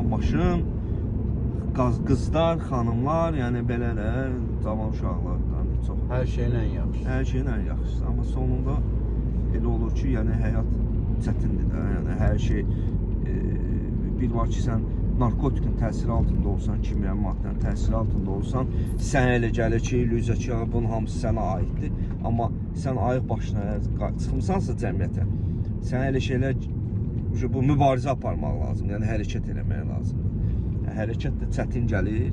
maşın, qızlar, xanımlar, yəni belələr, cavan uşaqlardan çox. Hər şeylə yaxşı. Hər şeylə yaxşısı. Amma sonunda elə olur ki, yəni həyat çətindir də. Yəni hər şey bir var ki, sən narkotikin təsiri altında olsan, kimya maddənin təsiri altında olsan, sənə elə gəlir ki, illüziya ki, bunun hamısı sənə aiddir. Amma sən ayıq başına çıxmısansa cəmiyyətə, sənə elə şeylər, bu mübarizə aparmaq lazım, yəni hərəkət eləmək lazımdır. Yəni, hərəkət də çətin gəlir.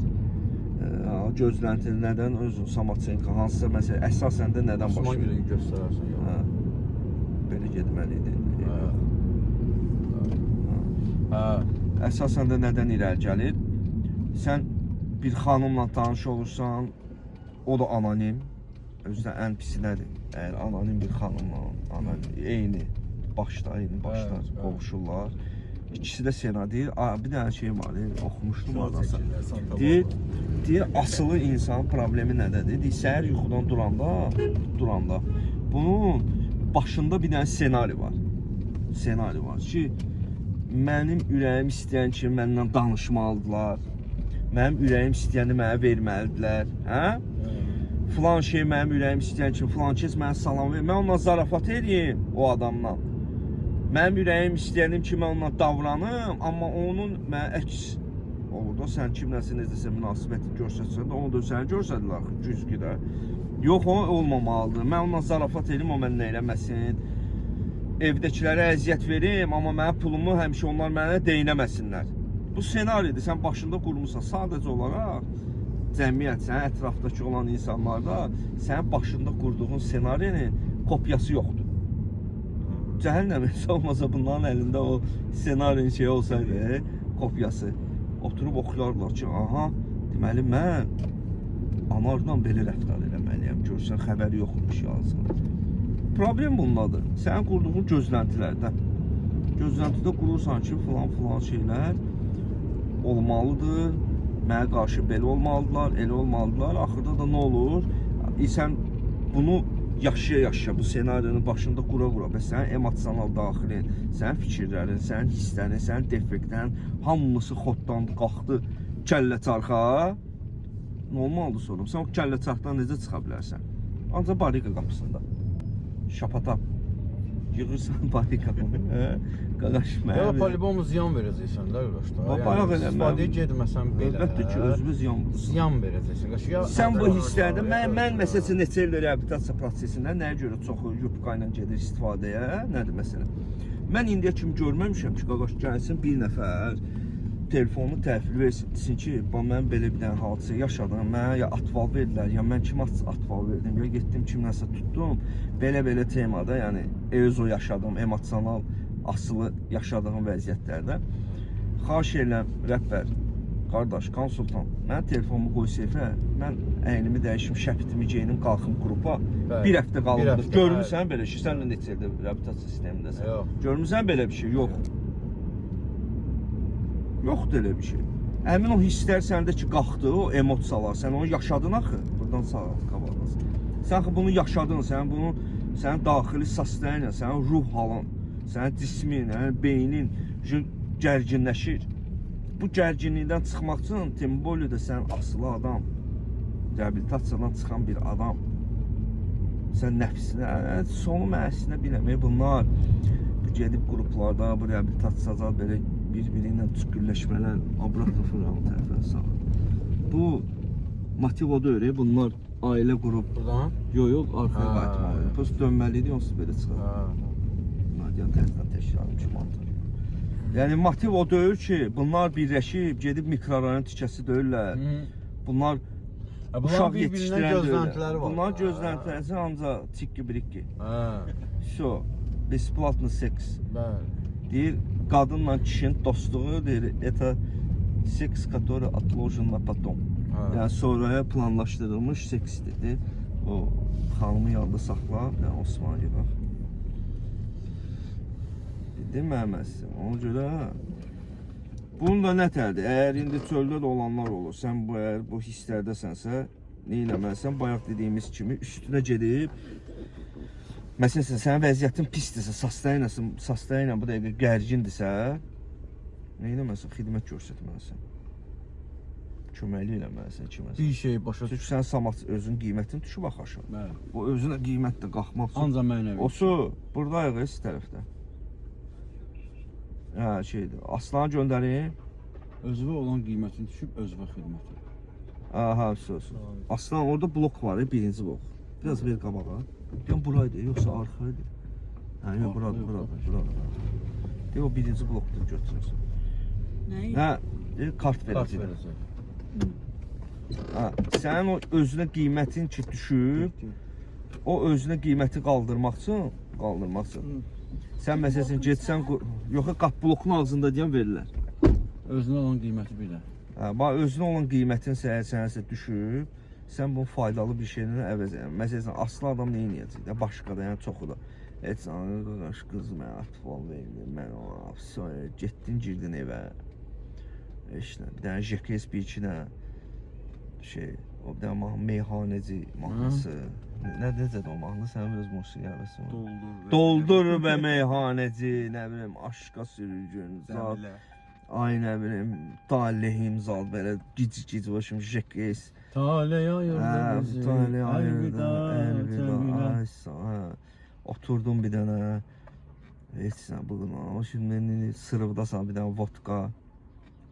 Gözlənti nədən özün Samatçenko hansısa məsələ əsasən də nədən başlayır? Osman Gül'ü göstərərsən yox. Belə getməliydi. Əsasən də nədən irəli gəlir? Sən bir xanımla tanış olursan, o da anonim. Özdə ən pisi nədir? Əgər anonim bir xanımla, eyni başlar qovuşurlar. İkisi də sena deyir. Bir dənə şey var, oxumuşdum oradasa. Deyir, asılı insan problemi nədədir? Deyir, səhər yuxudan duranda bunun başında bir dənə senari var. Senari var ki, mənim ürəyim istəyən ki, məndən danışmalıdırlar. Mənim ürəyim istəyəni mənə verməlidirlər. Filan şey mənim ürəyim istəyən ki, filan kəs mənə salam verir. Mən ondan zarafat edeyim o adamla. Mənim ürəyim istəyənim ki, mən onunla davranım, amma onun mənə əks olur da, sən kimləsə necəsə münasibəti görsətsən də, onu da səni görsədirlər, güzgü də. Yox, o olmamalıdır. Mən onunla zarafat edeyim, o mənə eləməsin. Evdəkilərə əziyyət verim, amma mənim pulumu həmişə onlar mənə deynəməsinlər. Bu senaridir, sən başında qurmuşsan. Sadəcə olaraq cəmiyyət, sənin ətrafdakı olan insanlarda sənin başında qurduğun senarinin kopyası yoxdur. Cəhənnəm heç olmasa bunların əlində o senarinin şey olsaydı, kopyası. Oturub oxuyarlar ki, aha, deməli mən anardan belə rəftar eləməliyəm, görsən xəbəri yoxmuş yazsın. Problem bundadır. Sənin qurduğun gözləntilərdə. Gözləntidə qurursan ki, filan şeylər olmalıdır, mənə qarşı belə olmalıdırlar, elə olmalıdırlar. Axırda da nə olur? Sən bunu yaşaya-yaşaya, bu senarinin başında qura-qura və sənin emosional daxilin, sənin fikirlərin, sənin hisslərin, sənin defektlərin hamısı xoddan qalxdı kəllə çarxa. Nə olmalıdır sorum? Sən o kəllə çarxdan necə çıxa bilərsən? Ancaq barika qapısında. Şapatap. Yığırsan barikanı. Qaqaş mənə. Ya polibomu ziyan verəcəksən də qardaşlar. Bayaq elə istifadəyə getməsən belə. Əlbəttə ki, özümüz ziyan verəcəksən. Sən bu hisslərdə mən məsələn neçə il reabilitasiya prosesində nəyə görə çox yubka ilə gedir istifadəyə? Nədir məsələn? Mən indiyə kimi görməmişəm ki, qaqaş gəlsin bir nəfər telefonu təhvil versin, desin ki, mən belə bir dənə hadisə yaşadım, mənə ya atval verdilər, ya mən kimə atval verdim, ya getdim kimləsə tutdum, belə temada, yəni o yaşadığım, emosional, asılı yaşadığım vəziyyətlərdə xahiş edirəm, rəhbər, qardaş, konsultant, mən telefonumu qoy seyfə, mən əynimi dəyişim, şəpitimi geyinim, qalxım qrupa, bir həftə qalındır. Görmüsən belə şey, sən də neçə ildə reabilitasiya sistemindəsən? Görmüsən belə bir şey? Yox. Yoxdur elə bir şey. Həmin o hisslər səndə ki, qalxdı, o emosiyalar, sən onu yaşadın axı, buradan sağa qabaqlasın. Sən axı bunu yaşadın, sənin daxili sastayla, sənin ruh halın, sənin cismin, beynin gərginləşir. Bu gərginlikdən çıxmaq üçün, Timboli də sən asılı adam, reabilitasiyadan çıxan bir adam, sən nəfsinə, sonu mənəsinə biləmək bunlar, gedib qruplarda, bu reabilitasiyada belə bir-biri ilə tükürləşmələr, abrakla fırlanı tərəfə sağ. Bu motiv o deyil, bunlar ailə qrup. Buradan? Yox, arxaya qayıtmalı. Post dönməliydi, onsuz belə çıxar. Nadiyan təzdən təşkil almış mantıqlı. Yəni motiv o deyil ki, bunlar birləşib, gedib mikrorayon tikəsi deyirlər. Bunlar uşaq yetişdirən deyirlər. Bunlar gözləntiləri ancaq tikki-birikki. Besplatlı seks. Deyir, qadınla kişinin dostluğu deyir, это seks, который отложен на потом. Yəni sonraya planlaşdırılmış seks dedi. O xanımı yanında saxla, yəni Osmanlıya bax. Dedim mənməsin. Ona görə bunun da nətərdir? Əgər indi çöldə də olanlar olur, sən əgər bu hisslərdəsənsə, nə eləməlisən? Bayaq dediyimiz kimi üstünə gedib, məsələn, sənin vəziyyətin pisdirsə, sastayla bu dəqiqə gərgindirsə, Nə etməlisən? Xidmət göstərməlisən. Köməklik eləməlisən kiməsə. Bir şey başa Çünki sən samat özün qiymətin düşüb axaşır. Bəli. O özünə qiymətlə qalxmaq üçün. Ancaq mənəvi. Osu, buradayıq üst tərəfdə. Hə, şeydir. Aslanı göndərim. Özünə olan qiymətin düşüb özünə xidməti. Aha, söz. Aslan orada blok var, birinci blok. Biraz ver qabağa. Deyəm buraydı, yoxsa arxaydı. Hə, yox, buradır. Deyəm o birinci blokdur götürürsən. Nəyi? Hə, kart Kart verəcək. verəcək. Hə, sənin o özünə qiymətin ki düşüb, o özünə qiyməti qaldırmaq üçün. Sən məsələn getsən, yox, qap blokun ağzında deyən verirlər. Özünə olan qiyməti bir də. Hə, bax özünə olan qiymətin sənəsə düşüb, sən bunu faydalı bir şeylə əvəz edin. Məsələn, aslı adam nə edəcək də, başqa da, yəni çoxu da. Heç qaqaş qız mənə atfal verdi, mən ona sonra getdin, girdin evə. İşte, bir dənə JKS bir-iki dənə şey, o bir dənə meyxanəci mahnısı. Necədir o mahnı? Sən biraz musiqi həvəsi var. Doldur və meyxanəci, nə bilim, aşqa sürücün, zat. Ay nə bilim, talihim zal belə gic başım JKS. Tale ayırdı bizi. Tale ayırdı, Elvida. ay sağ. Oturdum bir dənə. Heç nə bugün ama şimdi sırıqdasan bir dənə vodka.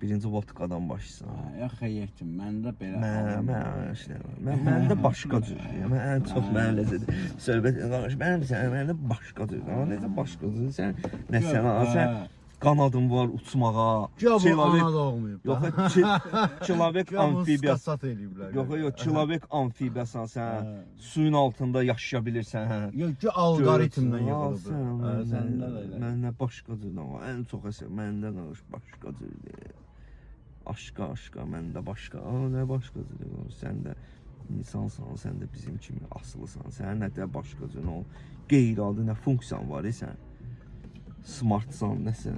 Birinci vodkadan başlaysan. Ya xəyyətim, məndə belə. Məndə başqa cürdür. Mən ən çox mənə necədir? Söhbət danış. Məndə başqa cürdür. Amma necə başqa cürdür? Sən nə sən qanadın var uçmağa. Ana doğmayıb. Yox, человек amfibiyasan. eləyiblər. Yox, человек amfibiyasan sən. Suyun altında yaşaya bilirsən, hə. Yox ki, alqoritmdən yığılıb. Səndə də elə. Məndə başqa cürdür amma ən çox əsər məndə danış başqa cürdür. Aşqa, məndə başqa. Nə başqa cürdür? Sən də insansan, sən də bizim kimi asılısan. Sənin nə də başqa cürdür? O qeyri-adi nə funksiyan var sən? Smartsan, nəsə.